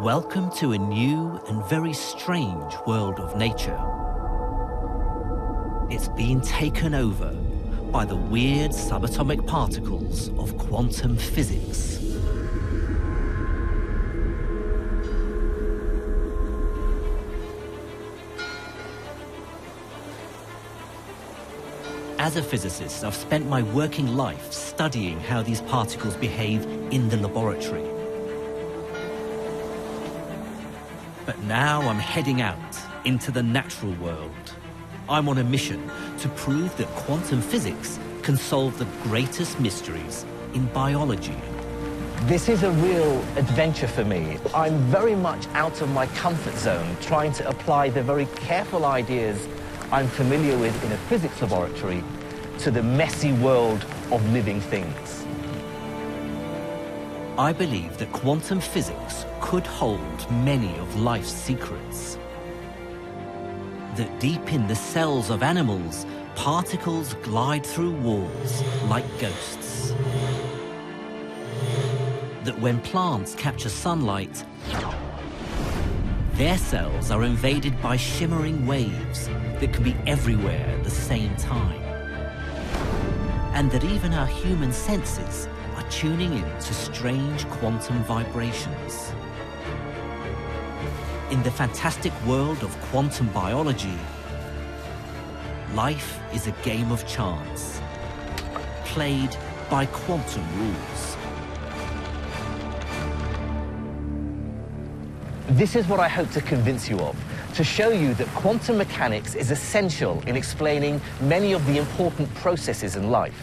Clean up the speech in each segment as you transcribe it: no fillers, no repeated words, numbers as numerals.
Welcome to a new and very strange world of nature. It's been taken over by the weird subatomic particles of quantum physics. As a physicist, I've spent my working life studying how these particles behave in the laboratory. But now I'm heading out into the natural world. I'm on a mission to prove that quantum physics can solve the greatest mysteries in biology. This is a real adventure for me. I'm very much out of my comfort zone, trying to apply the very careful ideas I'm familiar with in a physics laboratory to the messy world of living things. I believe that quantum physics could hold many of life's secrets. That deep in the cells of animals, particles glide through walls like ghosts. That when plants capture sunlight, their cells are invaded by shimmering waves that can be everywhere at the same time. And that even our human senses are tuning in to strange quantum vibrations. In the fantastic world of quantum biology, life is a game of chance, played by quantum rules. This is what I hope to convince you of, to show you that quantum mechanics is essential in explaining many of the important processes in life,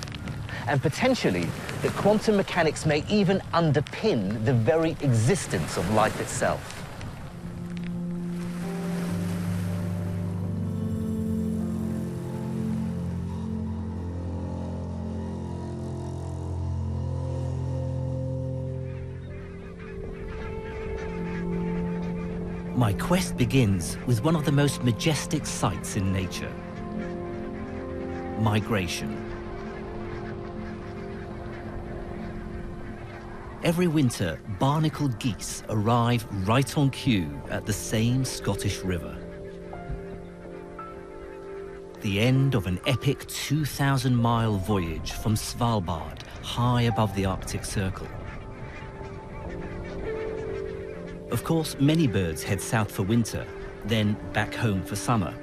and potentially that quantum mechanics may even underpin the very existence of life itself. My quest begins with one of the most majestic sights in nature: migration. Every winter, barnacled geese arrive right on cue at the same Scottish river. The end of an epic 2,000-mile voyage from Svalbard, high above the Arctic Circle. Of course, many birds head south for winter, then back home for summer.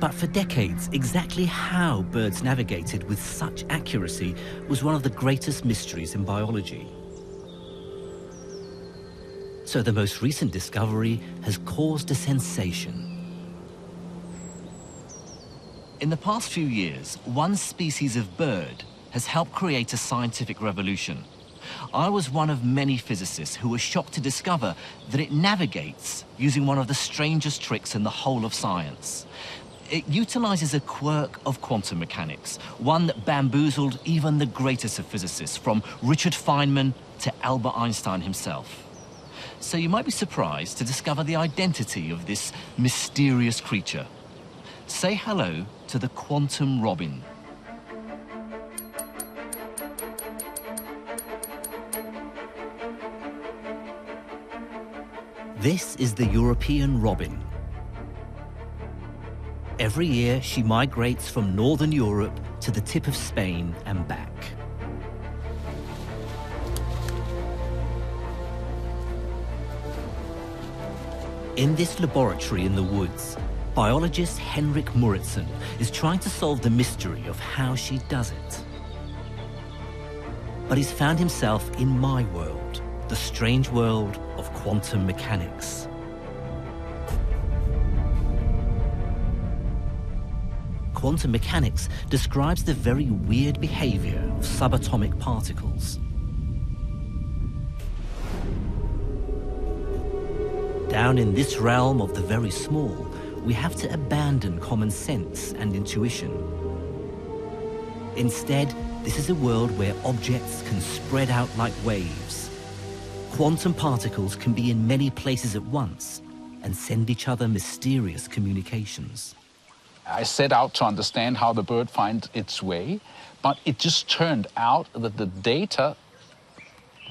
But for decades, exactly how birds navigated with such accuracy was one of the greatest mysteries in biology. So the most recent discovery has caused a sensation. In the past few years, one species of bird has helped create a scientific revolution. I was one of many physicists who were shocked to discover that it navigates using one of the strangest tricks in the whole of science. It utilizes a quirk of quantum mechanics, one that bamboozled even the greatest of physicists, from Richard Feynman to Albert Einstein himself. So you might be surprised to discover the identity of this mysterious creature. Say hello to the quantum robin. This is the European robin. Every year, she migrates from northern Europe to the tip of Spain and back. In this laboratory in the woods, biologist Henrik Moritzen is trying to solve the mystery of how she does it. But he's found himself in my world, the strange world of quantum mechanics. Quantum mechanics describes the very weird behavior of subatomic particles. Down in this realm of the very small, we have to abandon common sense and intuition. Instead, this is a world where objects can spread out like waves. Quantum particles can be in many places at once and send each other mysterious communications. I set out to understand how the bird finds its way, but it just turned out that the data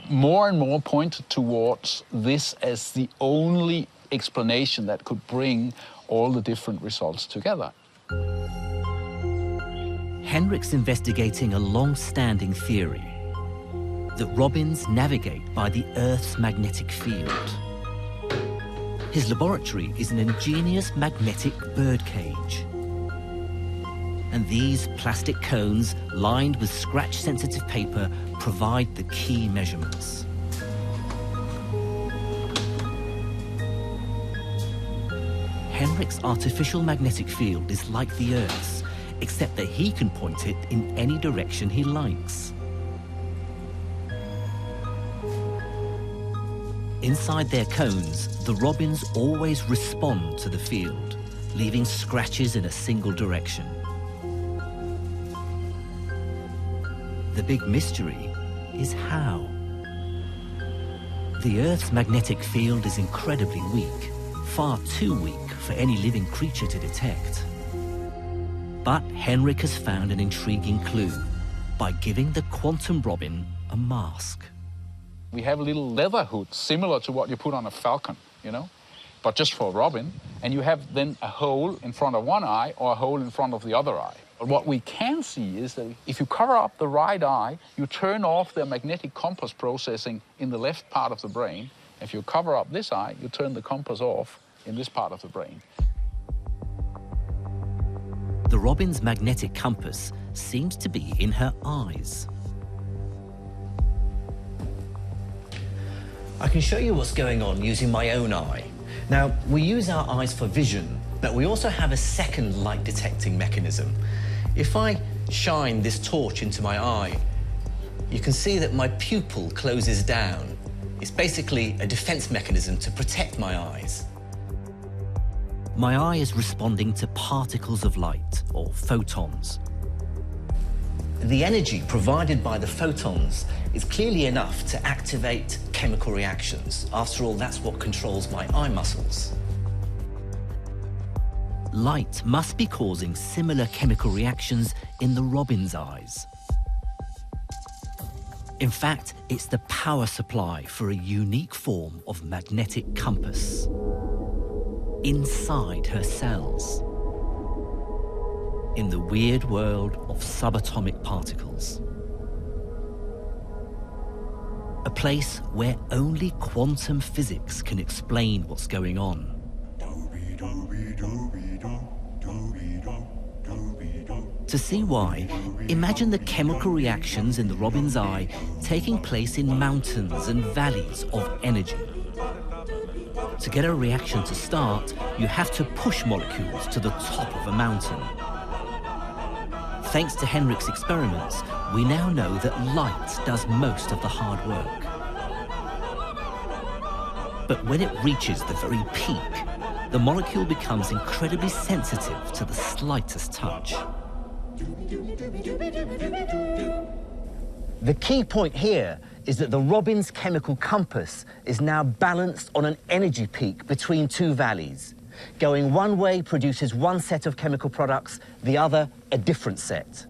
more and more pointed towards this as the only explanation that could bring all the different results together. Henrik's investigating a long-standing theory that robins navigate by the Earth's magnetic field. His laboratory is an ingenious magnetic birdcage. And these plastic cones, lined with scratch-sensitive paper, provide the key measurements. Henrik's artificial magnetic field is like the Earth's, except that he can point it in any direction he likes. Inside their cones, the robins always respond to the field, leaving scratches in a single direction. The big mystery is how. The Earth's magnetic field is incredibly weak, far too weak for any living creature to detect. But Henrik has found an intriguing clue by giving the quantum robin a mask. We have a little leather hood, similar to what you put on a falcon, but just for a robin. And you have then a hole in front of one eye or a hole in front of the other eye. But what we can see is that if you cover up the right eye, you turn off the magnetic compass processing in the left part of the brain. If you cover up this eye, you turn the compass off in this part of the brain. The robin's magnetic compass seems to be in her eyes. I can show you what's going on using my own eye. Now, we use our eyes for vision, but we also have a second light detecting mechanism. If I shine this torch into my eye, you can see that my pupil closes down. It's basically a defense mechanism to protect my eyes. My eye is responding to particles of light, or photons. The energy provided by the photons is clearly enough to activate chemical reactions. After all, that's what controls my eye muscles. Light must be causing similar chemical reactions in the robin's eyes. In fact, it's the power supply for a unique form of magnetic compass inside her cells, in the weird world of subatomic particles. A place where only quantum physics can explain what's going on. To see why, imagine the chemical reactions in the robin's eye taking place in mountains and valleys of energy. To get a reaction to start, you have to push molecules to the top of a mountain. Thanks to Henrik's experiments, we now know that light does most of the hard work. But when it reaches the very peak, the molecule becomes incredibly sensitive to the slightest touch. The key point here is that the robin's chemical compass is now balanced on an energy peak between two valleys. Going one way produces one set of chemical products, the other a different set.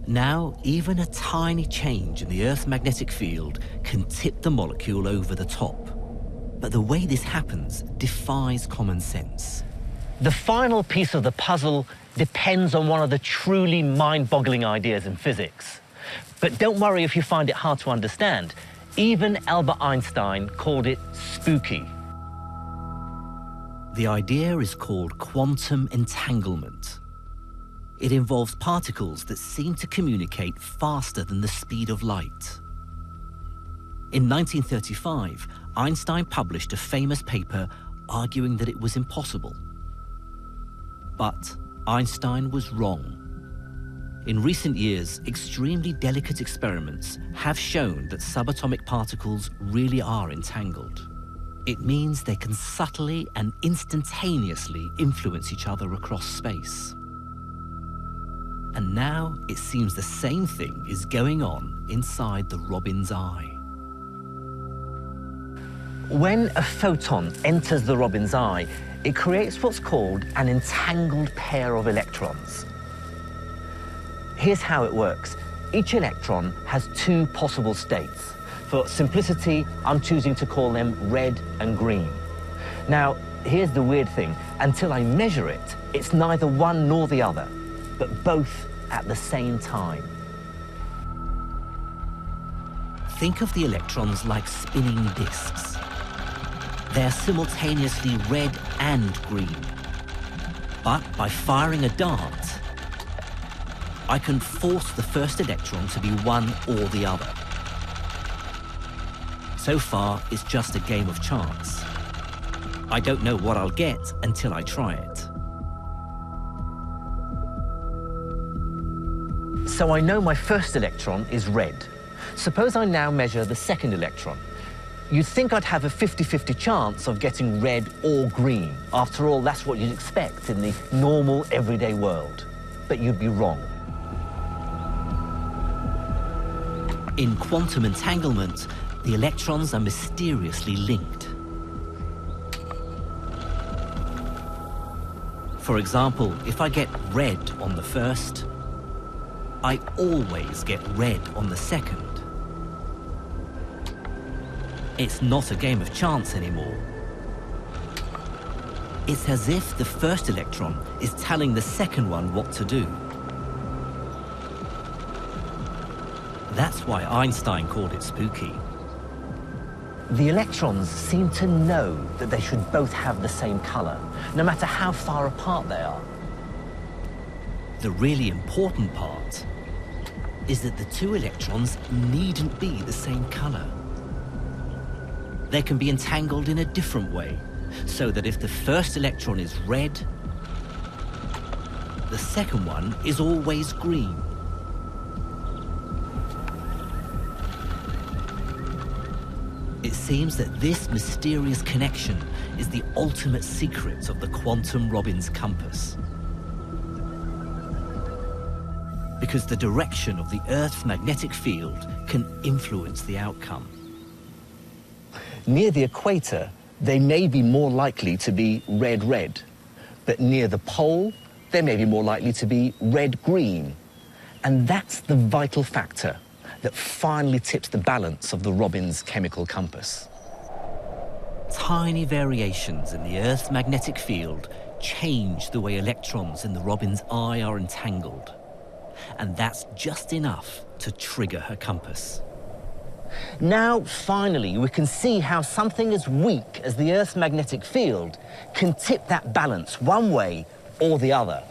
Now, even a tiny change in the Earth's magnetic field can tip the molecule over the top. But the way this happens defies common sense. The final piece of the puzzle depends on one of the truly mind-boggling ideas in physics. But don't worry if you find it hard to understand. Even Albert Einstein called it spooky. The idea is called quantum entanglement. It involves particles that seem to communicate faster than the speed of light. In 1935, Einstein published a famous paper arguing that it was impossible. But Einstein was wrong. In recent years, extremely delicate experiments have shown that subatomic particles really are entangled. It means they can subtly and instantaneously influence each other across space. And now it seems the same thing is going on inside the robin's eye. When a photon enters the robin's eye, it creates what's called an entangled pair of electrons. Here's how it works. Each electron has two possible states. For simplicity, I'm choosing to call them red and green. Now, here's the weird thing. Until I measure it, it's neither one nor the other, but both at the same time. Think of the electrons like spinning disks. They're simultaneously red and green. But by firing a dart, I can force the first electron to be one or the other. So far, it's just a game of chance. I don't know what I'll get until I try it. So I know my first electron is red. Suppose I now measure the second electron. You'd think I'd have a 50-50 chance of getting red or green. After all, that's what you'd expect in the normal, everyday world. But you'd be wrong. In quantum entanglement, the electrons are mysteriously linked. For example, if I get red on the first, I always get red on the second. It's not a game of chance anymore. It's as if the first electron is telling the second one what to do. That's why Einstein called it spooky. The electrons seem to know that they should both have the same color, no matter how far apart they are. The really important part is that the two electrons needn't be the same color. They can be entangled in a different way, so that if the first electron is red, the second one is always green. It seems that this mysterious connection is the ultimate secret of the quantum Robbins compass. Because the direction of the Earth's magnetic field can influence the outcome. Near the equator, they may be more likely to be red-red, but near the pole, they may be more likely to be red-green. And that's the vital factor that finally tips the balance of the Robbins chemical compass. Tiny variations in the Earth's magnetic field change the way electrons in the Robbins eye are entangled. And that's just enough to trigger her compass. Now, finally, we can see how something as weak as the Earth's magnetic field can tip that balance one way or the other.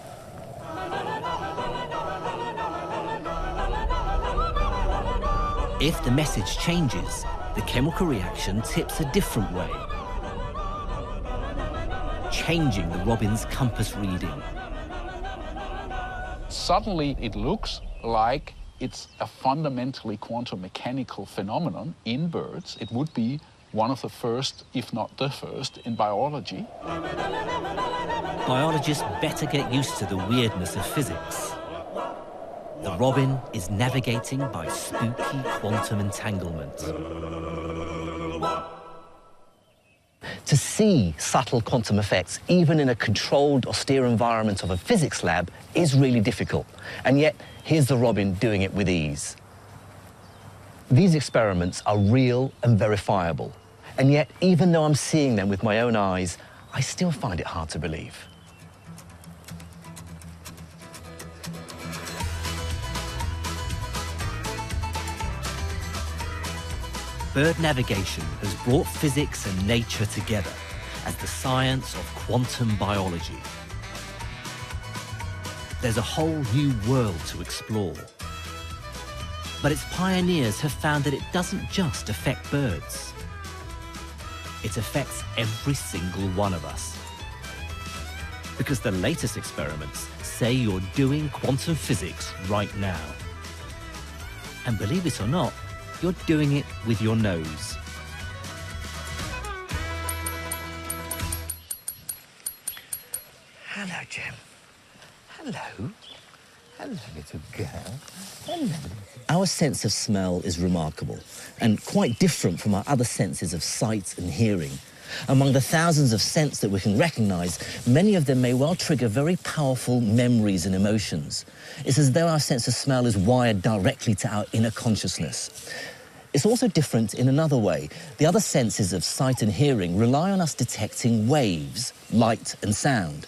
If the message changes, the chemical reaction tips a different way, changing the Robbins compass reading. Suddenly it looks like it's a fundamentally quantum mechanical phenomenon in birds. It would be one of the first, if not the first, in biology. Biologists better get used to the weirdness of physics. The Robin is navigating by spooky quantum entanglement. To see subtle quantum effects, even in a controlled, austere environment of a physics lab, is really difficult. And yet, here's the Robin doing it with ease. These experiments are real and verifiable. And yet, even though I'm seeing them with my own eyes, I still find it hard to believe. Bird navigation has brought physics and nature together as the science of quantum biology. There's a whole new world to explore. But its pioneers have found that it doesn't just affect birds. It affects every single one of us. Because the latest experiments say you're doing quantum physics right now. And believe it or not, you're doing it with your nose. Hello, Jim. Hello. Hello, little girl. Hello. Our sense of smell is remarkable and quite different from our other senses of sight and hearing. Among the thousands of scents that we can recognize, many of them may well trigger very powerful memories and emotions. It's as though our sense of smell is wired directly to our inner consciousness. It's also different in another way. The other senses of sight and hearing rely on us detecting waves, light and sound.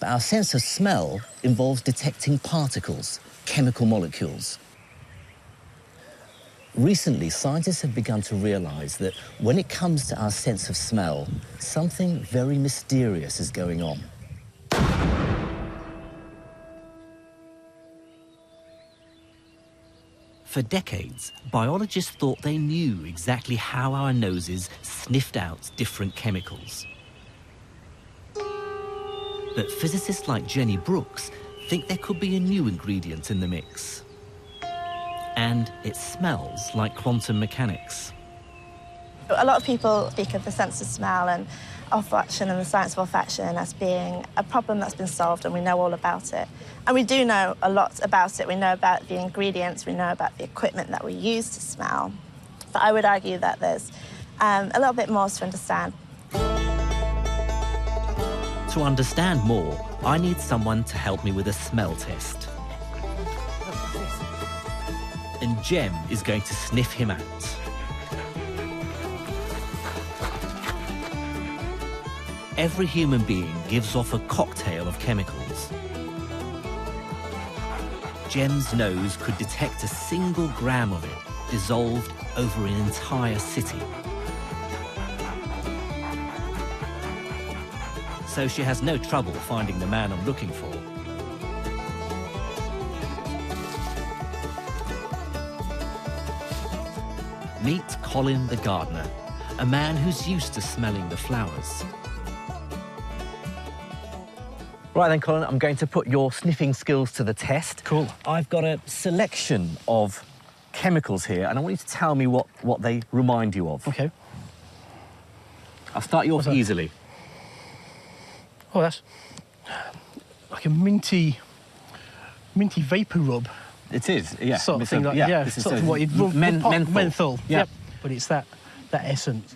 But our sense of smell involves detecting particles, chemical molecules. Recently, scientists have begun to realize that when it comes to our sense of smell, something very mysterious is going on. For decades, biologists thought they knew exactly how our noses sniffed out different chemicals. But physicists like Jenny Brooks think there could be a new ingredient in the mix. And it smells like quantum mechanics. A lot of people speak of the sense of smell and olfaction and the science of olfaction as being a problem that's been solved and we know all about it. And we do know a lot about it. We know about the ingredients, we know about the equipment that we use to smell. But I would argue that there's a little bit more to understand. To understand more, I need someone to help me with a smell test. And Jem is going to sniff him out. Every human being gives off a cocktail of chemicals. Jem's nose could detect a single gram of it dissolved over an entire city. So she has no trouble finding the man I'm looking for. Meet Colin the gardener, a man who's used to smelling the flowers. Right then, Colin, I'm going to put your sniffing skills to the test. Cool. I've got a selection of chemicals here, and I want you to tell me what they remind you of. OK. I'll start you off easily. Oh, that's like a minty vapour rub. It is, yeah. Sort of thing, like, yeah, this is sort of what you'd rub, menthol. Menthol, yeah. Yep. But it's that essence.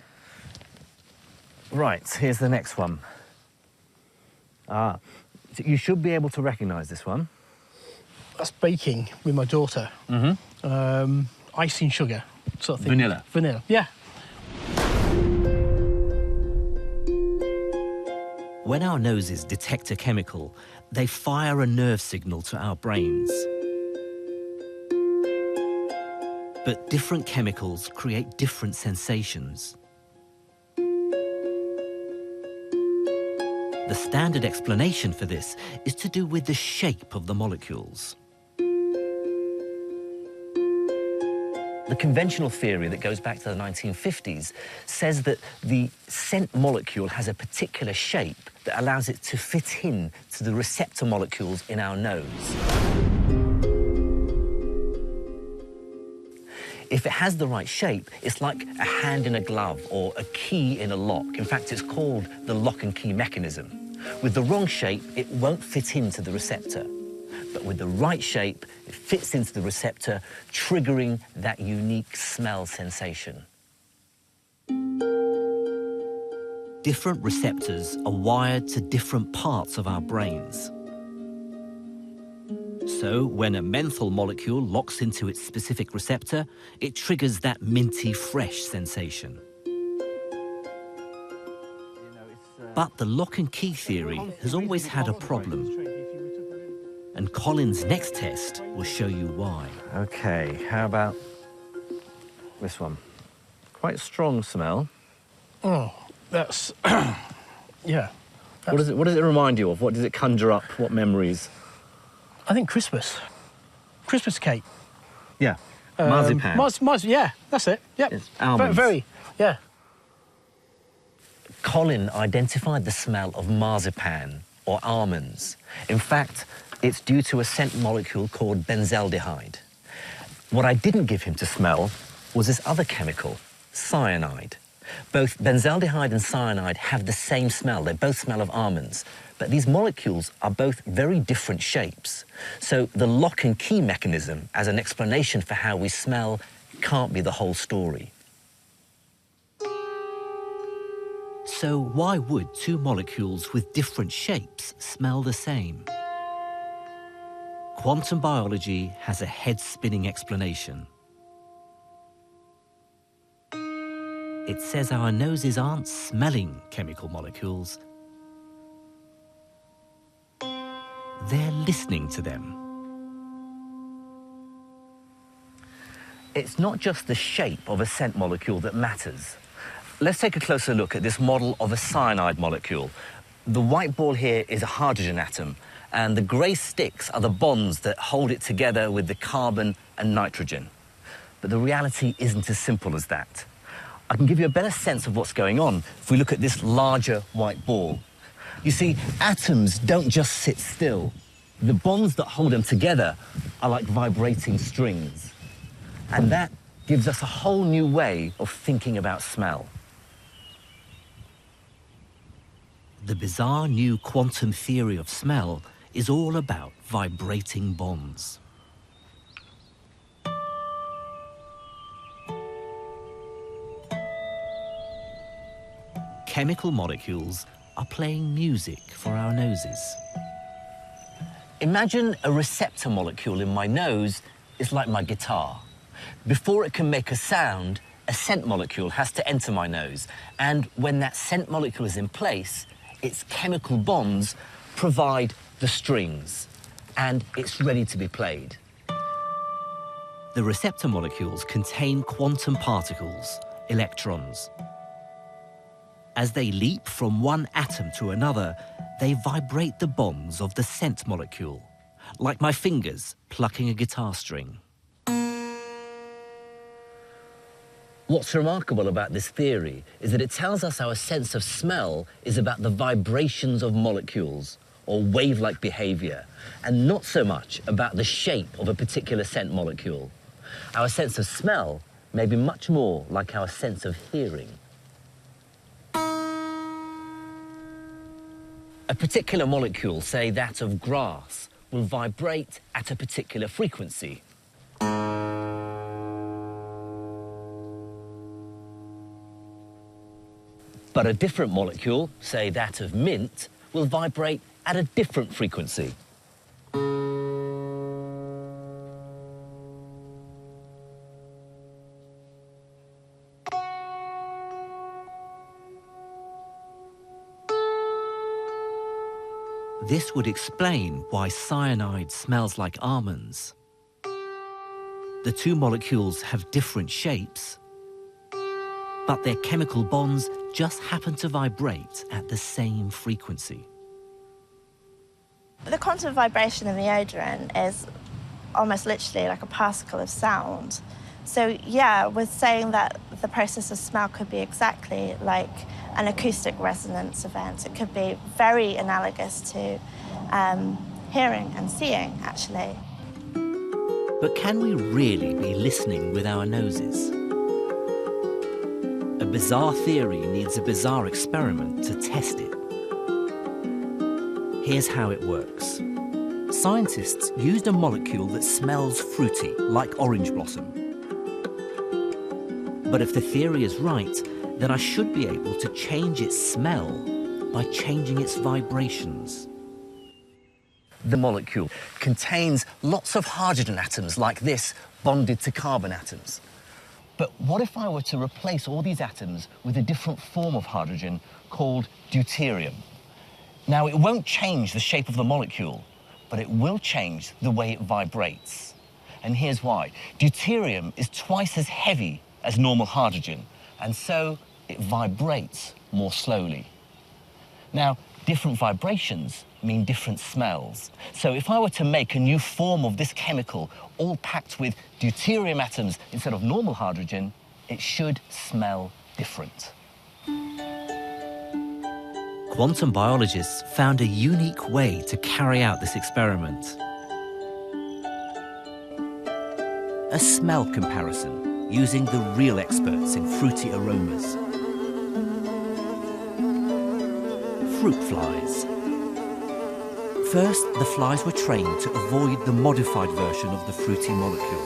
Right, here's the next one. So you should be able to recognise this one. That's baking with my daughter. Mm-hmm. Icing sugar, sort of thing. Vanilla. Vanilla, yeah. When our noses detect a chemical, they fire a nerve signal to our brains. But different chemicals create different sensations. The standard explanation for this is to do with the shape of the molecules. The conventional theory that goes back to the 1950s says that the scent molecule has a particular shape that allows it to fit in to the receptor molecules in our nose. If it has the right shape, it's like a hand in a glove or a key in a lock. In fact, it's called the lock and key mechanism. With the wrong shape, it won't fit into the receptor. But with the right shape, it fits into the receptor, triggering that unique smell sensation. Different receptors are wired to different parts of our brains. So when a menthol molecule locks into its specific receptor, it triggers that minty fresh sensation. But the lock and key theory has always had a problem. And Colin's next test will show you why. OK, how about this one? Quite strong smell. Oh, that's... yeah. What does it remind you of? What does it conjure up? What memories? I think Christmas. Christmas cake. Yeah. Marzipan. Yeah, that's it. Yep. Yes, almonds. Very, yeah. Colin identified the smell of marzipan or almonds. In fact, it's due to a scent molecule called benzaldehyde. What I didn't give him to smell was this other chemical, cyanide. Both benzaldehyde and cyanide have the same smell. They both smell of almonds. But these molecules are both very different shapes. So the lock and key mechanism as an explanation for how we smell can't be the whole story. So why would two molecules with different shapes smell the same? Quantum biology has a head-spinning explanation. it says our noses aren't smelling chemical molecules. They're listening to them. It's not just the shape of a scent molecule that matters. Let's take a closer look at this model of a cyanide molecule. The white ball here is a hydrogen atom, and the grey sticks are the bonds that hold it together with the carbon and nitrogen. But the reality isn't as simple as that. I can give you a better sense of what's going on if we look at this larger white ball. You see, atoms don't just sit still. The bonds that hold them together are like vibrating strings. And that gives us a whole new way of thinking about smell. The bizarre new quantum theory of smell is all about vibrating bonds. Chemical molecules are playing music for our noses. Imagine a receptor molecule in my nose is like my guitar. Before it can make a sound, a scent molecule has to enter my nose. And when that scent molecule is in place, its chemical bonds provide the strings, and it's ready to be played. The receptor molecules contain quantum particles, electrons. As they leap from one atom to another, they vibrate the bonds of the scent molecule, like my fingers plucking a guitar string. What's remarkable about this theory is that it tells us our sense of smell is about the vibrations of molecules, or wave-like behavior, and not so much about the shape of a particular scent molecule. Our sense of smell may be much more like our sense of hearing. A particular molecule, say that of grass, will vibrate at a particular frequency. But a different molecule, say that of mint, will vibrate at a different frequency. This would explain why cyanide smells like almonds. The two molecules have different shapes, but their chemical bonds just happen to vibrate at the same frequency. The quantum vibration in the odoron is almost literally like a particle of sound. So yeah, we're saying that the process of smell could be exactly like an acoustic resonance event. It could be very analogous to hearing and seeing, actually. But can we really be listening with our noses? A bizarre theory needs a bizarre experiment to test it. Here's how it works. Scientists used a molecule that smells fruity, like orange blossom. But if the theory is right, then I should be able to change its smell by changing its vibrations. The molecule contains lots of hydrogen atoms like this, bonded to carbon atoms. But what if I were to replace all these atoms with a different form of hydrogen called deuterium? Now, it won't change the shape of the molecule, but it will change the way it vibrates. And here's why. Deuterium is twice as heavy as normal hydrogen, and so it vibrates more slowly. Now, different vibrations mean different smells. So if I were to make a new form of this chemical, all packed with deuterium atoms instead of normal hydrogen, it should smell different. Quantum biologists found a unique way to carry out this experiment. A smell comparison using the real experts in fruity aromas. Fruit flies. First, the flies were trained to avoid the modified version of the fruity molecule.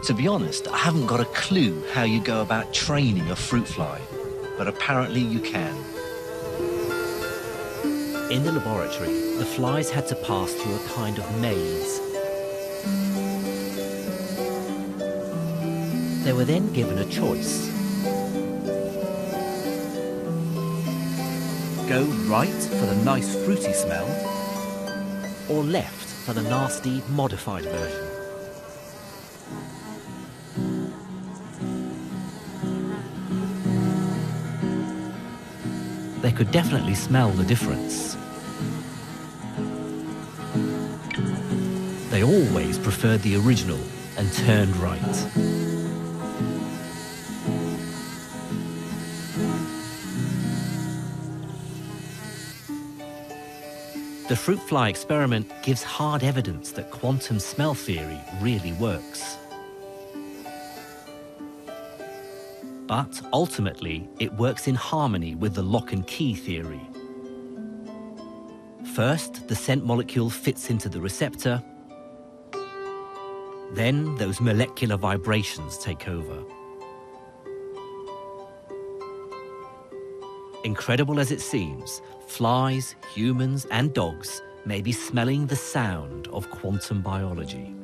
To be honest, I haven't got a clue how you go about training a fruit fly, but apparently you can. In the laboratory, the flies had to pass through a kind of maze. They were then given a choice. Go right for the nice fruity smell, or left for the nasty modified version. They could definitely smell the difference. They always preferred the original and turned right. The fruit fly experiment gives hard evidence that quantum smell theory really works. But ultimately, it works in harmony with the lock and key theory. First, the scent molecule fits into the receptor. Then those molecular vibrations take over. Incredible as it seems, flies, humans, and dogs may be smelling the sound of quantum biology.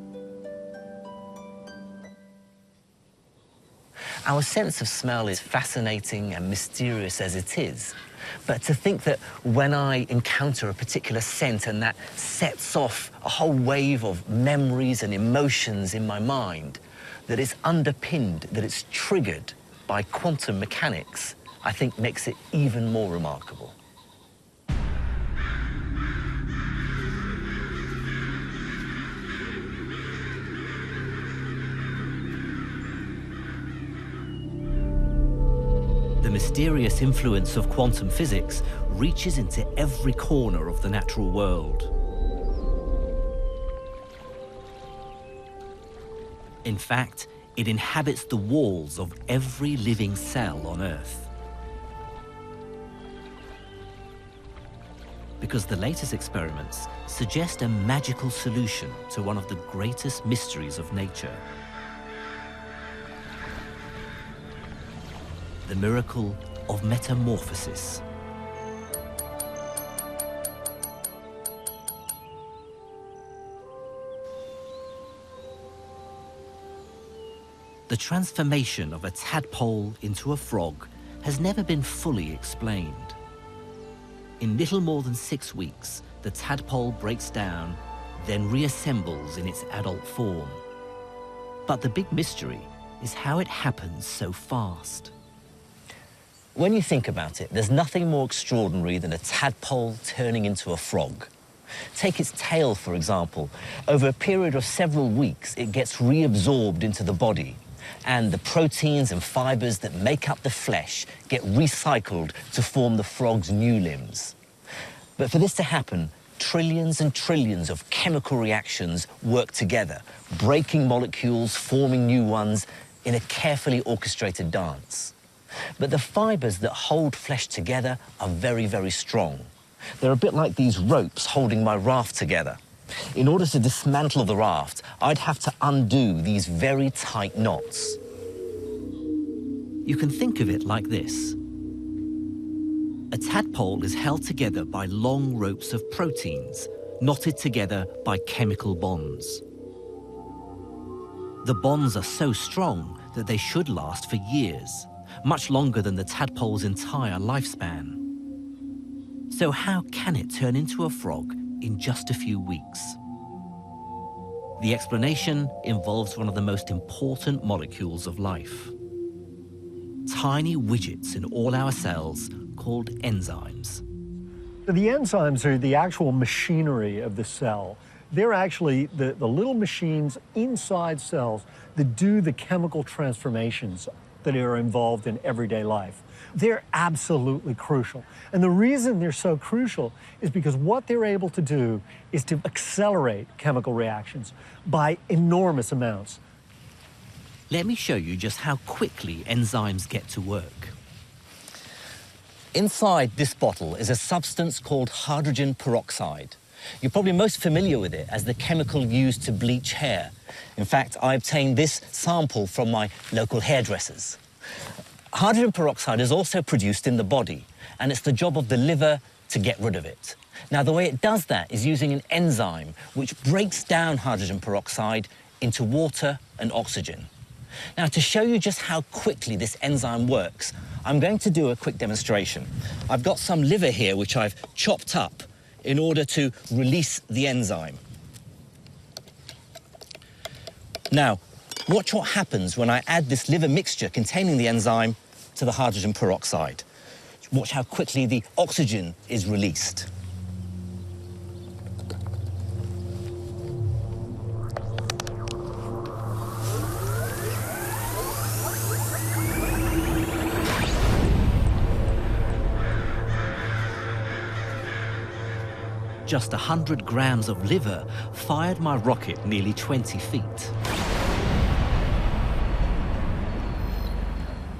Our sense of smell is fascinating and mysterious as it is. But to think that when I encounter a particular scent and that sets off a whole wave of memories and emotions in my mind, that it's underpinned, that it's triggered by quantum mechanics, I think makes it even more remarkable. The mysterious influence of quantum physics reaches into every corner of the natural world. In fact, it inhabits the walls of every living cell on Earth. Because the latest experiments suggest a magical solution to one of the greatest mysteries of nature. The miracle of metamorphosis. The transformation of a tadpole into a frog has never been fully explained. In little more than 6 weeks, the tadpole breaks down, then reassembles in its adult form. But the big mystery is how it happens so fast. When you think about it, there's nothing more extraordinary than a tadpole turning into a frog. Take its tail, for example. Over a period of several weeks, it gets reabsorbed into the body, and the proteins and fibers that make up the flesh get recycled to form the frog's new limbs. But for this to happen, trillions and trillions of chemical reactions work together, breaking molecules, forming new ones in a carefully orchestrated dance. But the fibers that hold flesh together are very, very strong. They're a bit like these ropes holding my raft together. In order to dismantle the raft, I'd have to undo these very tight knots. You can think of it like this. A tadpole is held together by long ropes of proteins, knotted together by chemical bonds. The bonds are so strong that they should last for years, much longer than the tadpole's entire lifespan. So how can it turn into a frog in just a few weeks? The explanation involves one of the most important molecules of life. Tiny widgets in all our cells called enzymes. The enzymes are the actual machinery of the cell. They're actually the little machines inside cells that do the chemical transformations that are involved in everyday life. They're absolutely crucial. And the reason they're so crucial is because what they're able to do is to accelerate chemical reactions by enormous amounts. Let me show you just how quickly enzymes get to work. Inside this bottle is a substance called hydrogen peroxide. You're probably most familiar with it as the chemical used to bleach hair. In fact, I obtained this sample from my local hairdressers. Hydrogen peroxide is also produced in the body, and it's the job of the liver to get rid of it. Now, the way it does that is using an enzyme which breaks down hydrogen peroxide into water and oxygen. Now, to show you just how quickly this enzyme works, I'm going to do a quick demonstration. I've got some liver here which I've chopped up in order to release the enzyme. Now, watch what happens when I add this liver mixture containing the enzyme to the hydrogen peroxide. Watch how quickly the oxygen is released. Just 100 grams of liver fired my rocket nearly 20 feet.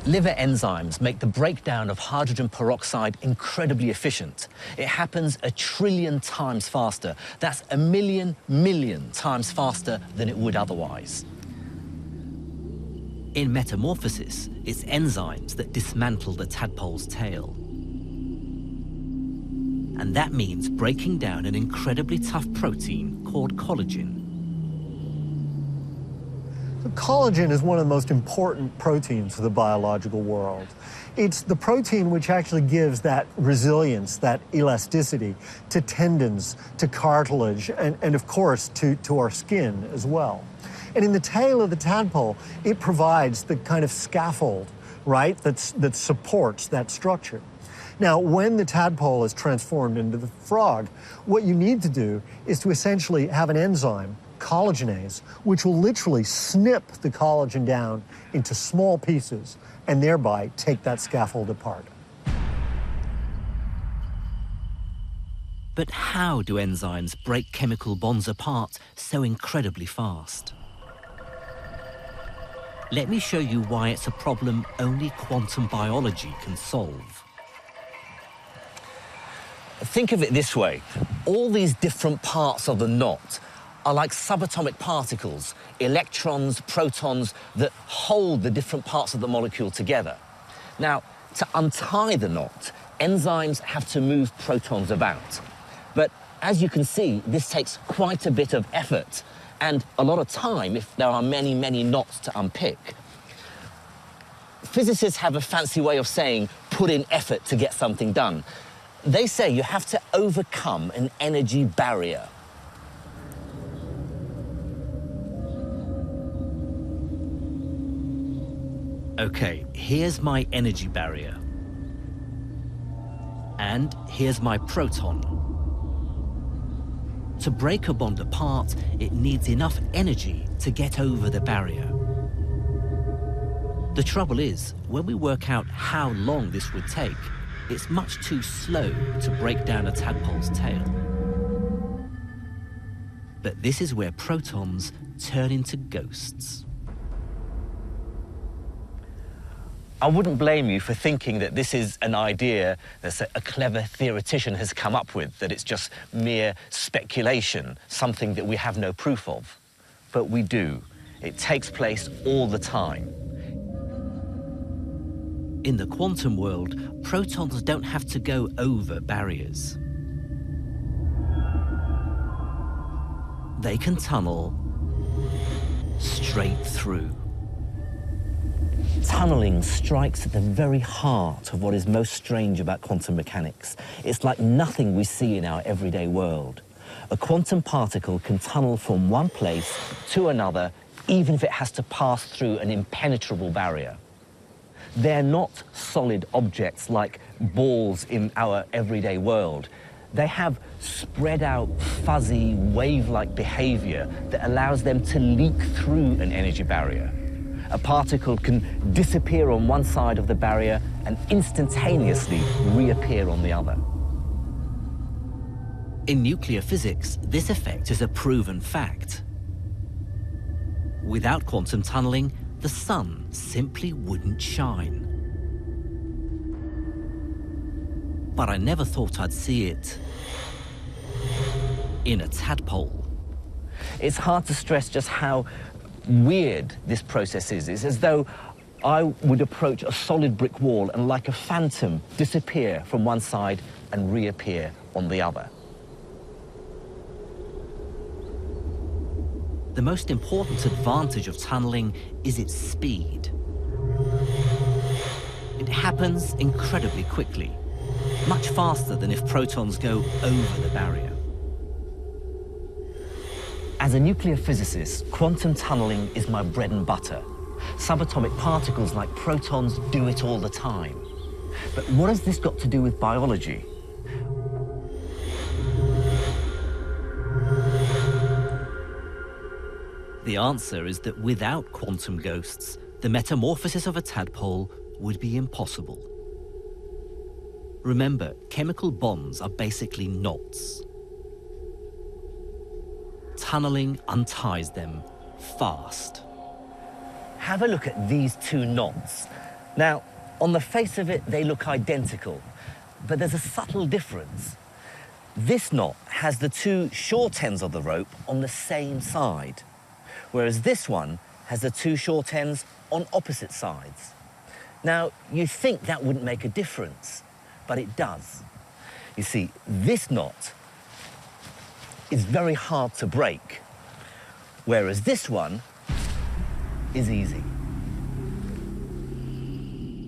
Liver enzymes make the breakdown of hydrogen peroxide incredibly efficient. It happens 1 trillion times faster. That's 1 million times faster than it would otherwise. In metamorphosis, it's enzymes that dismantle the tadpole's tail. And that means breaking down an incredibly tough protein called collagen. Collagen is one of the most important proteins of the biological world. It's the protein which actually gives that resilience, that elasticity to tendons, to cartilage, and of course to our skin as well. And in the tail of the tadpole, it provides the kind of scaffold, right, that supports that structure. Now, when the tadpole is transformed into the frog, what you need to do is to essentially have an enzyme, collagenase, which will literally snip the collagen down into small pieces and thereby take that scaffold apart. But how do enzymes break chemical bonds apart so incredibly fast? Let me show you why it's a problem only quantum biology can solve. Think of it this way. All these different parts of the knot are like subatomic particles, electrons, protons, that hold the different parts of the molecule together. Now, to untie the knot, enzymes have to move protons about. But as you can see, this takes quite a bit of effort and a lot of time if there are many, many knots to unpick. Physicists have a fancy way of saying, put in effort to get something done. They say you have to overcome an energy barrier. Okay, here's my energy barrier. And here's my proton. To break a bond apart, it needs enough energy to get over the barrier. The trouble is, when we work out how long this would take, it's much too slow to break down a tadpole's tail. But this is where protons turn into ghosts. I wouldn't blame you for thinking that this is an idea that a clever theoretician has come up with, that it's just mere speculation, something that we have no proof of. But we do. It takes place all the time. In the quantum world, protons don't have to go over barriers. They can tunnel straight through. Tunneling strikes at the very heart of what is most strange about quantum mechanics. It's like nothing we see in our everyday world. A quantum particle can tunnel from one place to another, even if it has to pass through an impenetrable barrier. They're not solid objects like balls in our everyday world. They have spread out, fuzzy, wave-like behavior that allows them to leak through an energy barrier. A particle can disappear on one side of the barrier and instantaneously reappear on the other. In nuclear physics, this effect is a proven fact. Without quantum tunneling, the sun simply wouldn't shine. But I never thought I'd see it in a tadpole. It's hard to stress just how weird this process is. It's as though I would approach a solid brick wall and, like a phantom, disappear from one side and reappear on the other. the most important advantage of tunneling is its speed. It happens incredibly quickly, much faster than if protons go over the barrier. As a nuclear physicist, quantum tunneling is my bread and butter. Subatomic particles like protons do it all the time. But what has this got to do with biology? The answer is that without quantum ghosts, the metamorphosis of a tadpole would be impossible. Remember, chemical bonds are basically knots. Tunneling unties them fast. Have a look at these two knots. Now, on the face of it, they look identical, but there's a subtle difference. This knot has the two short ends of the rope on the same side, whereas this one has the two short ends on opposite sides. Now, you think that wouldn't make a difference, but it does. You see, this knot is very hard to break, whereas this one is easy.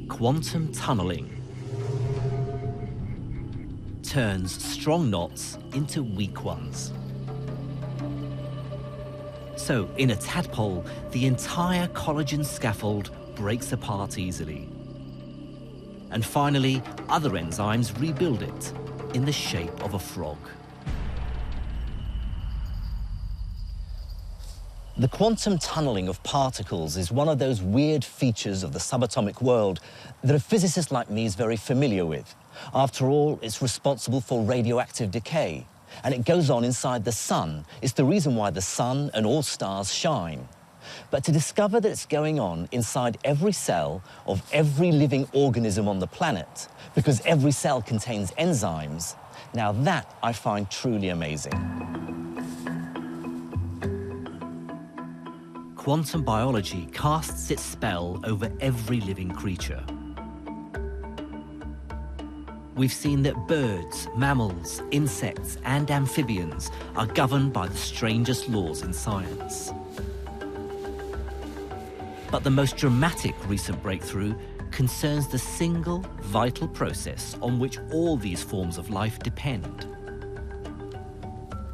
Quantum tunneling turns strong knots into weak ones. So, in a tadpole, the entire collagen scaffold breaks apart easily. And finally, other enzymes rebuild it in the shape of a frog. The quantum tunneling of particles is one of those weird features of the subatomic world that a physicist like me is very familiar with. After all, it's responsible for radioactive decay, and it goes on inside the sun. It's the reason why the sun and all stars shine. But to discover that it's going on inside every cell of every living organism on the planet, because every cell contains enzymes, now that I find truly amazing. Quantum biology casts its spell over every living creature. We've seen that birds, mammals, insects, and amphibians are governed by the strangest laws in science. But the most dramatic recent breakthrough concerns the single vital process on which all these forms of life depend: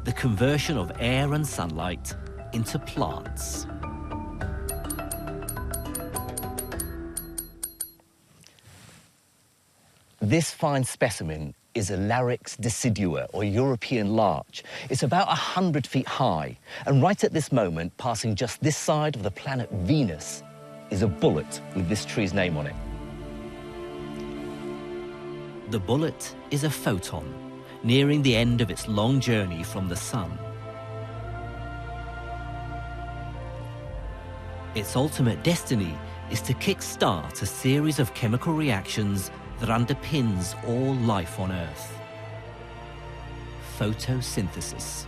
the conversion of air and sunlight into plants. This fine specimen is a Larix decidua, or European larch. It's about 100 feet high, and right at this moment, passing just this side of the planet Venus, is a bullet with this tree's name on it. The bullet is a photon, nearing the end of its long journey from the sun. Its ultimate destiny is to kick-start a series of chemical reactions that underpins all life on Earth: photosynthesis.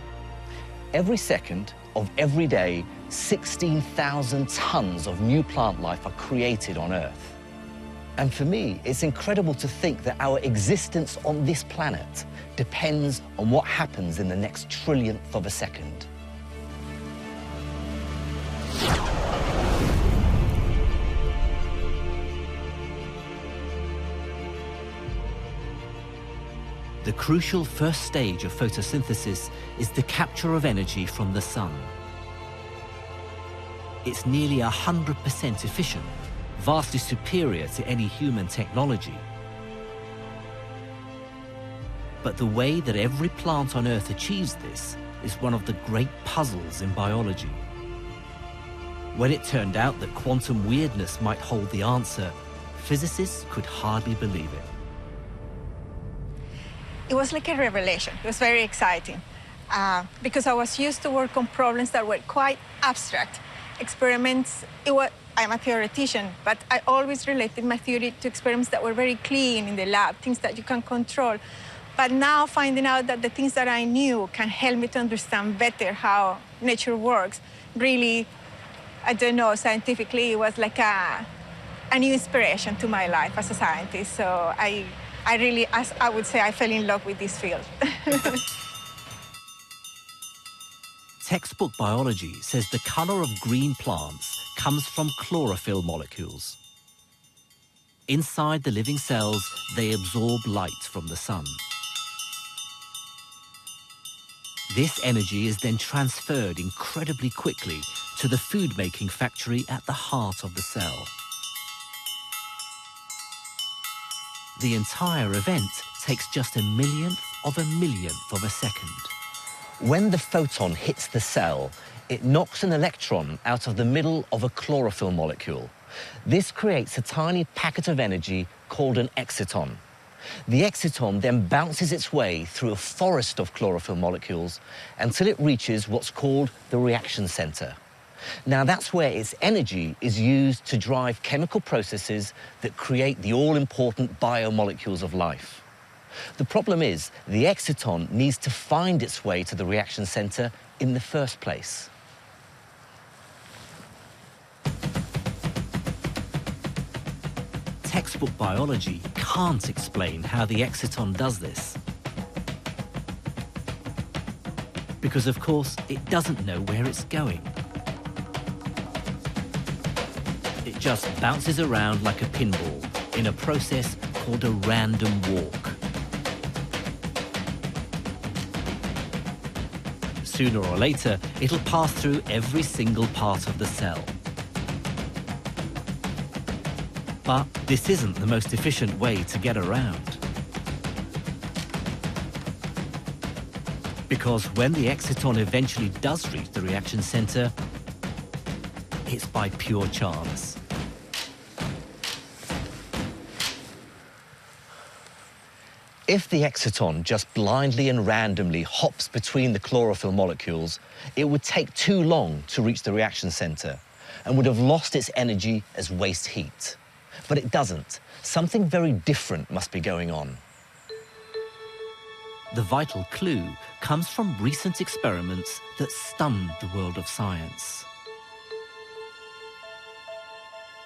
Every second of every day, 16,000 tons of new plant life are created on Earth. And for me, it's incredible to think that our existence on this planet depends on what happens in the next trillionth of a second. The crucial first stage of photosynthesis is the capture of energy from the sun. It's nearly 100% efficient, vastly superior to any human technology. But the way that every plant on Earth achieves this is one of the great puzzles in biology. When it turned out that quantum weirdness might hold the answer, physicists could hardly believe it. It was like a revelation. It was very exciting because I was used to work on problems that were quite abstract. Experiments, I'm a theoretician, but I always related my theory to experiments that were very clean in the lab, things that you can control. But now finding out that the things that I knew can help me to understand better how nature works, really, I don't know, scientifically, it was like a new inspiration to my life as a scientist. So I really, as I would say, I fell in love with this field. Textbook biology says the color of green plants comes from chlorophyll molecules. Inside the living cells, they absorb light from the sun. This energy is then transferred incredibly quickly to the food-making factory at the heart of the cell. The entire event takes just a millionth of a second. When the photon hits the cell, it knocks an electron out of the middle of a chlorophyll molecule. This creates a tiny packet of energy called an exciton. The exciton then bounces its way through a forest of chlorophyll molecules until it reaches what's called the reaction center. Now, that's where its energy is used to drive chemical processes that create the all-important biomolecules of life. The problem is, the exciton needs to find its way to the reaction center in the first place. Textbook biology can't explain how the exciton does this. Because, of course, it doesn't know where it's going. It just bounces around like a pinball in a process called a random walk. Sooner or later, it'll pass through every single part of the cell. But this isn't the most efficient way to get around. Because when the exciton eventually does reach the reaction center, it's by pure chance. If the exciton just blindly and randomly hops between the chlorophyll molecules, it would take too long to reach the reaction center and would have lost its energy as waste heat. But it doesn't. Something very different must be going on. The vital clue comes from recent experiments that stunned the world of science.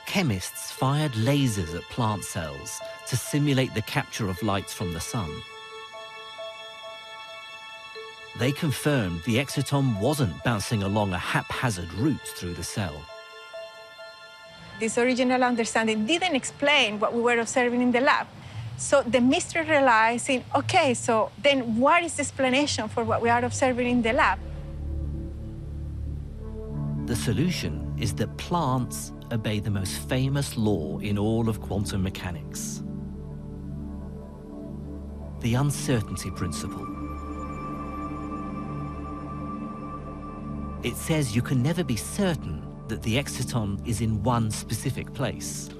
Chemists fired lasers at plant cells to simulate the capture of light from the sun. They confirmed the exciton wasn't bouncing along a haphazard route through the cell. This original understanding didn't explain what we were observing in the lab. So the mystery relies in, okay, so then what is the explanation for what we are observing in the lab? The solution is that plants obey the most famous law in all of quantum mechanics: the uncertainty principle. It says you can never be certain that the exciton is in one specific place.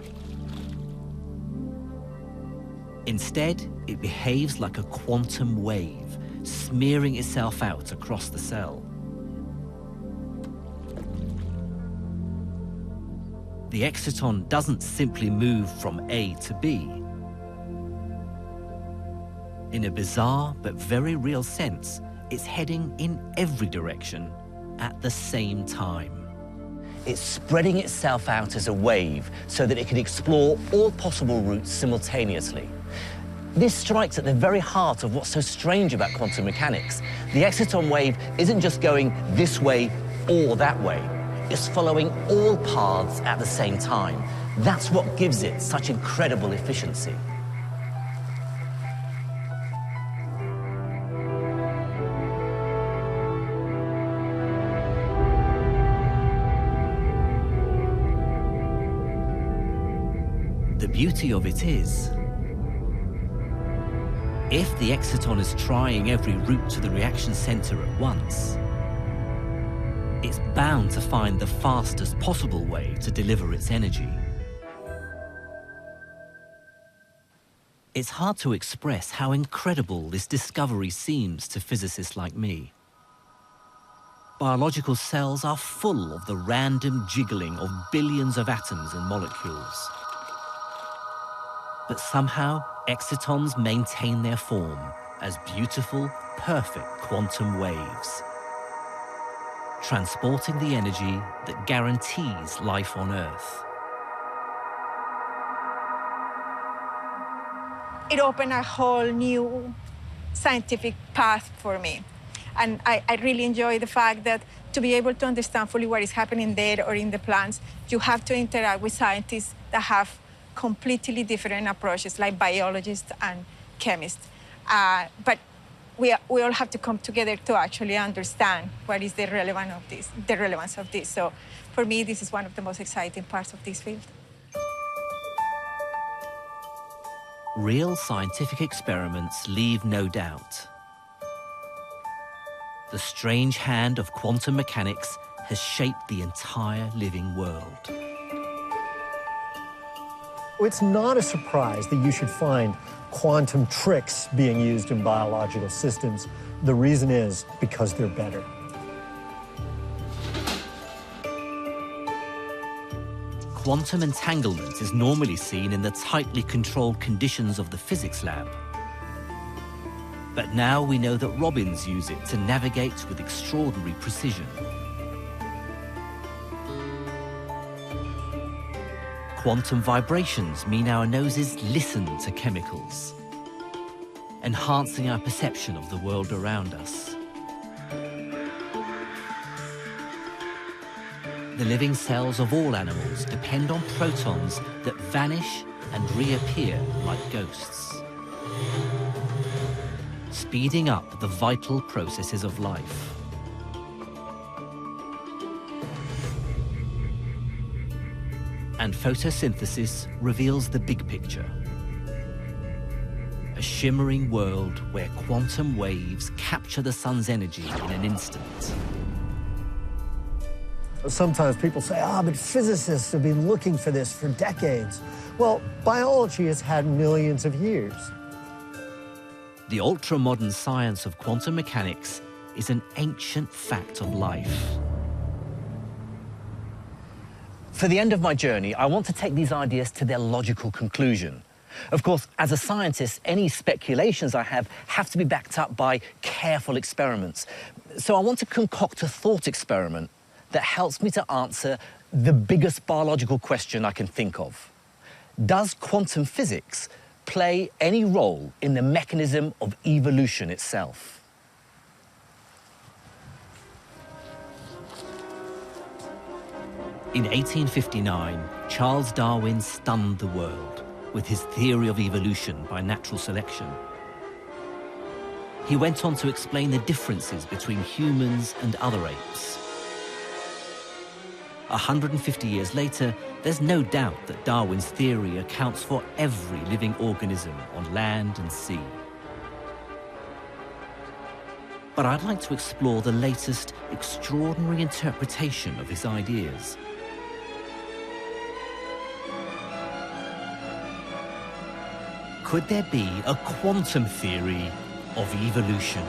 Instead, it behaves like a quantum wave, smearing itself out across the cell. The exciton doesn't simply move from A to B. In a bizarre but very real sense, it's heading in every direction at the same time. It's spreading itself out as a wave so that it can explore all possible routes simultaneously. This strikes at the very heart of what's so strange about quantum mechanics. The exciton wave isn't just going this way or that way. It's following all paths at the same time. That's what gives it such incredible efficiency. The beauty of it is, if the exciton is trying every route to the reaction center at once, it's bound to find the fastest possible way to deliver its energy. It's hard to express how incredible this discovery seems to physicists like me. Biological cells are full of the random jiggling of billions of atoms and molecules. But somehow, excitons maintain their form as beautiful, perfect quantum waves, transporting the energy that guarantees life on Earth. It opened a whole new scientific path for me. And I really enjoy the fact that to be able to understand fully what is happening there or in the plants, you have to interact with scientists that have completely different approaches, like biologists and chemists. But we all have to come together to actually understand what is the relevance of this. So for me, this is one of the most exciting parts of this field. Real scientific experiments leave no doubt. The strange hand of quantum mechanics has shaped the entire living world. It's not a surprise that you should find quantum tricks being used in biological systems. The reason is because they're better. Quantum entanglement is normally seen in the tightly controlled conditions of the physics lab. But now we know that robins use it to navigate with extraordinary precision. Quantum vibrations mean our noses listen to chemicals, enhancing our perception of the world around us. The living cells of all animals depend on protons that vanish and reappear like ghosts, speeding up the vital processes of life. And photosynthesis reveals the big picture. A shimmering world where quantum waves capture the sun's energy in an instant. Sometimes people say, but physicists have been looking for this for decades. Well, biology has had millions of years. The ultra-modern science of quantum mechanics is an ancient fact of life. For the end of my journey, I want to take these ideas to their logical conclusion. Of course, as a scientist, any speculations I have to be backed up by careful experiments. So I want to concoct a thought experiment that helps me to answer the biggest biological question I can think of. Does quantum physics play any role in the mechanism of evolution itself? In 1859, Charles Darwin stunned the world with his theory of evolution by natural selection. He went on to explain the differences between humans and other apes. 150 years later, there's no doubt that Darwin's theory accounts for every living organism on land and sea. But I'd like to explore the latest extraordinary interpretation of his ideas. Could there be a quantum theory of evolution?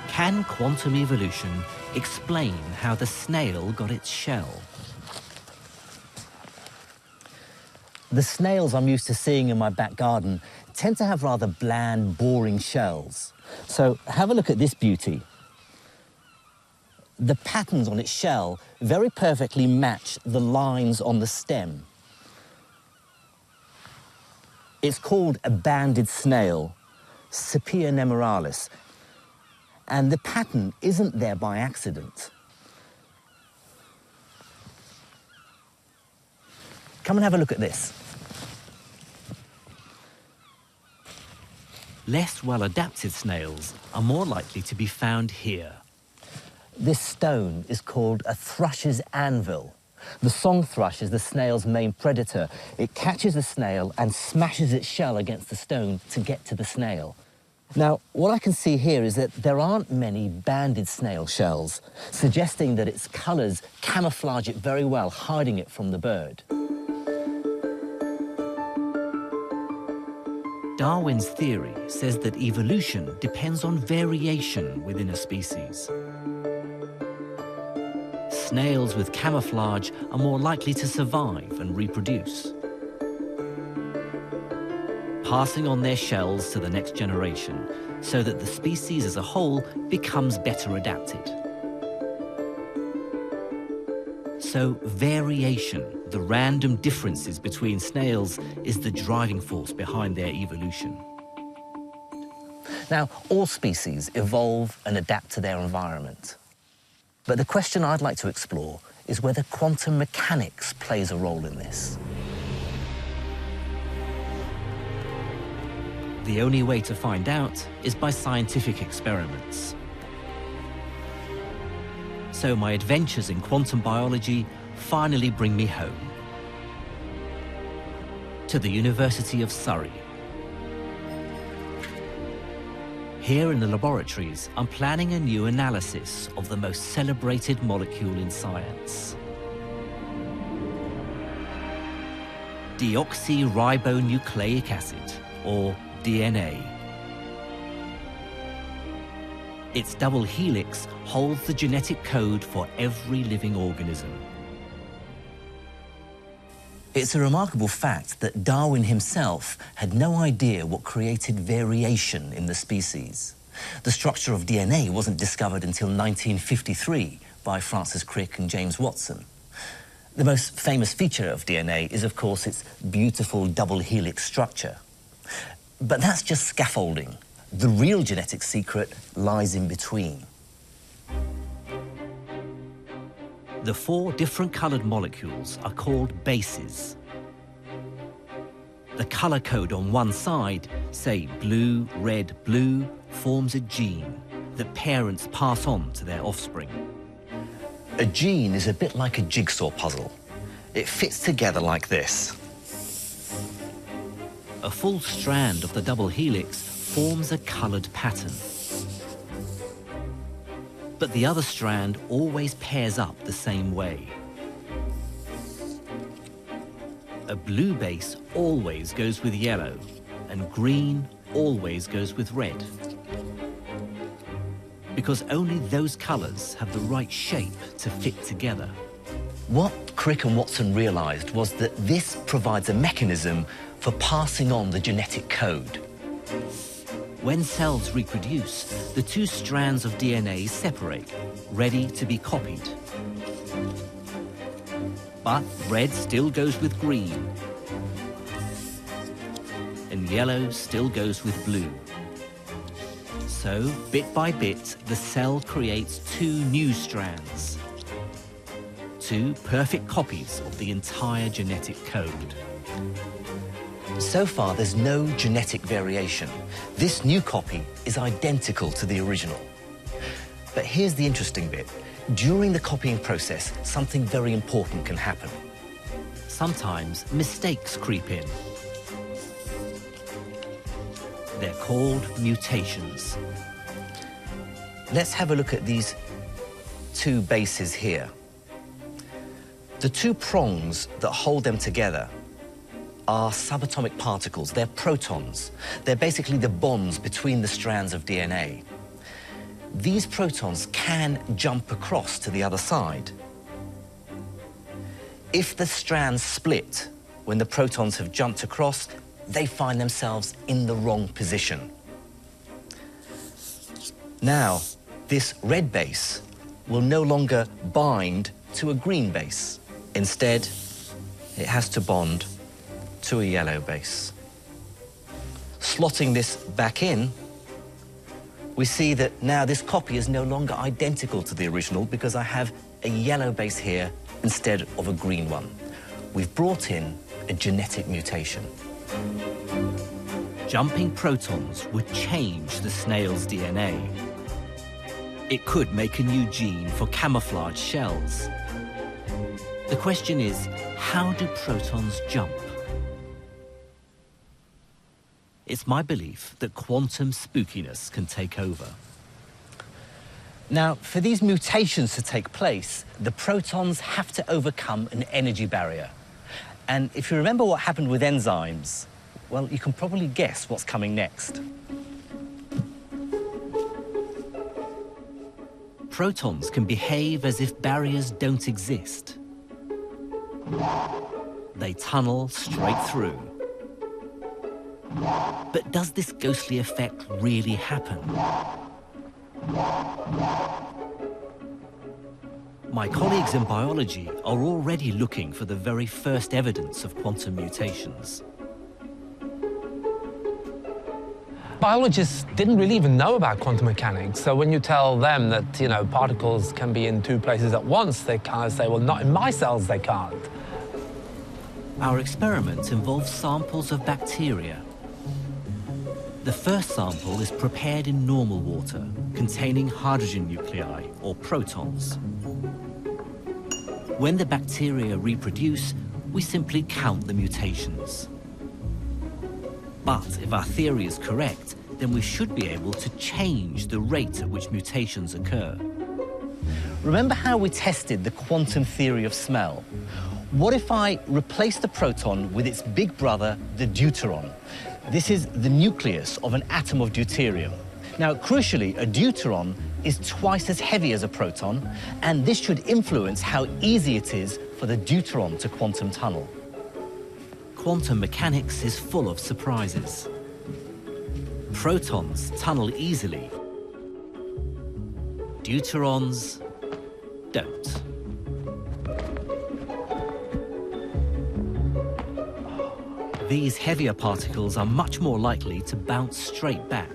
Can quantum evolution explain how the snail got its shell? The snails I'm used to seeing in my back garden tend to have rather bland, boring shells. So have a look at this beauty. The patterns on its shell very perfectly match the lines on the stem. It's called a banded snail, Sepia nemoralis. And the pattern isn't there by accident. Come and have a look at this. Less well-adapted snails are more likely to be found here. This stone is called a thrush's anvil. The song thrush is the snail's main predator. It catches the snail and smashes its shell against the stone to get to the snail. Now, what I can see here is that there aren't many banded snail shells, suggesting that its colours camouflage it very well, hiding it from the bird. Darwin's theory says that evolution depends on variation within a species. snails with camouflage are more likely to survive and reproduce, passing on their shells to the next generation so that the species as a whole becomes better adapted. So variation, the random differences between snails, is the driving force behind their evolution. Now, all species evolve and adapt to their environment. But the question I'd like to explore is whether quantum mechanics plays a role in this. The only way to find out is by scientific experiments. So my adventures in quantum biology finally bring me home to the University of Surrey. Here in the laboratories, I'm planning a new analysis of the most celebrated molecule in science. Deoxyribonucleic acid, or DNA. Its double helix holds the genetic code for every living organism. It's a remarkable fact that Darwin himself had no idea what created variation in the species. The structure of DNA wasn't discovered until 1953 by Francis Crick and James Watson. The most famous feature of DNA is, of course, its beautiful double helix structure. But that's just scaffolding. The real genetic secret lies in between. The 4 different colored molecules are called bases. The color code on one side, say blue, red, blue, forms a gene that parents pass on to their offspring. A gene is a bit like a jigsaw puzzle. It fits together like this. A full strand of the double helix forms a colored pattern. But the other strand always pairs up the same way. A blue base always goes with yellow, and green always goes with red. Because only those colors have the right shape to fit together. What Crick and Watson realized was that this provides a mechanism for passing on the genetic code. When cells reproduce, the 2 strands of DNA separate, ready to be copied. But red still goes with green, and yellow still goes with blue. So, bit by bit, the cell creates 2 new strands. 2 perfect copies of the entire genetic code. So far, there's no genetic variation. This new copy is identical to the original. But here's the interesting bit. During the copying process, something very important can happen. Sometimes mistakes creep in. They're called mutations. Let's have a look at these 2 bases here. The 2 prongs that hold them together are subatomic particles. They're protons. They're basically the bonds between the strands of DNA. These protons can jump across to the other side. If the strands split when the protons have jumped across, they find themselves in the wrong position. Now, this red base will no longer bind to a green base. Instead, it has to bond to a yellow base. Slotting this back in, we see that now this copy is no longer identical to the original because I have a yellow base here instead of a green one. We've brought in a genetic mutation. Jumping protons would change the snail's DNA. It could make a new gene for camouflage shells. The question is, how do protons jump? It's my belief that quantum spookiness can take over. Now, for these mutations to take place, the protons have to overcome an energy barrier. And if you remember what happened with enzymes, well, you can probably guess what's coming next. protons can behave as if barriers don't exist. They tunnel straight through. But does this ghostly effect really happen? My colleagues in biology are already looking for the very first evidence of quantum mutations. Biologists didn't really even know about quantum mechanics, so when you tell them that, you know, particles can be in two places at once, they kind of say, well, not in my cells, they can't. Our experiment involves samples of bacteria. The first sample is prepared in normal water, containing hydrogen nuclei, or protons. When the bacteria reproduce, we simply count the mutations. But if our theory is correct, then we should be able to change the rate at which mutations occur. Remember how we tested the quantum theory of smell? What if I replace the proton with its big brother, the deuteron? This is the nucleus of an atom of deuterium. Now, crucially, a deuteron is twice as heavy as a proton, and this should influence how easy it is for the deuteron to quantum tunnel. Quantum mechanics is full of surprises. Protons tunnel easily. Deuterons don't. These heavier particles are much more likely to bounce straight back.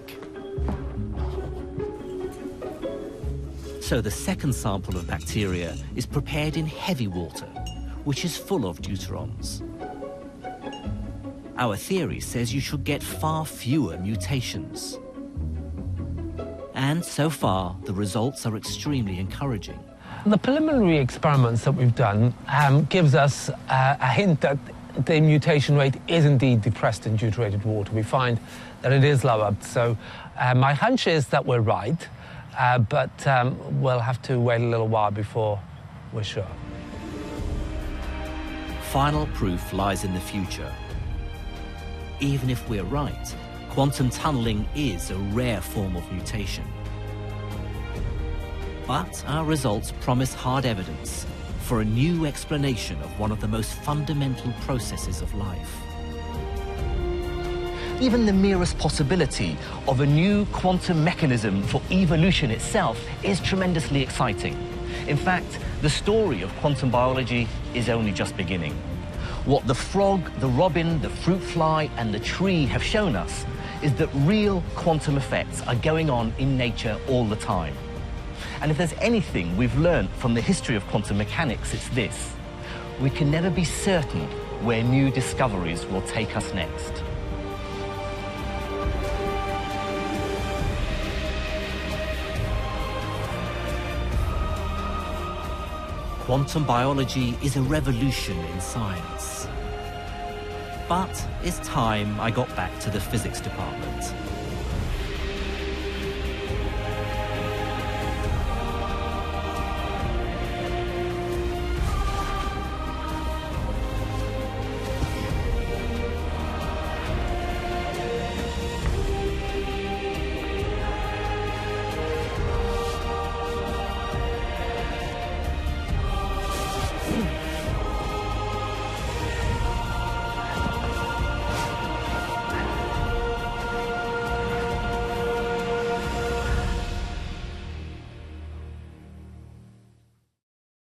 So the second sample of bacteria is prepared in heavy water, which is full of deuterons. Our theory says you should get far fewer mutations. And so far, the results are extremely encouraging. The preliminary experiments that we've done gives us a hint that the mutation rate is indeed depressed in deuterated water. We find that it is lower. So my hunch is that we're right, but we'll have to wait a little while before we're sure. Final proof lies in the future. Even if we're right, quantum tunneling is a rare form of mutation. But our results promise hard evidence for a new explanation of one of the most fundamental processes of life. Even the merest possibility of a new quantum mechanism for evolution itself is tremendously exciting. In fact, the story of quantum biology is only just beginning. What the frog, the robin, the fruit fly, and the tree have shown us is that real quantum effects are going on in nature all the time. And if there's anything we've learned from the history of quantum mechanics, it's this: we can never be certain where new discoveries will take us next. Quantum biology is a revolution in science. But it's time I got back to the physics department.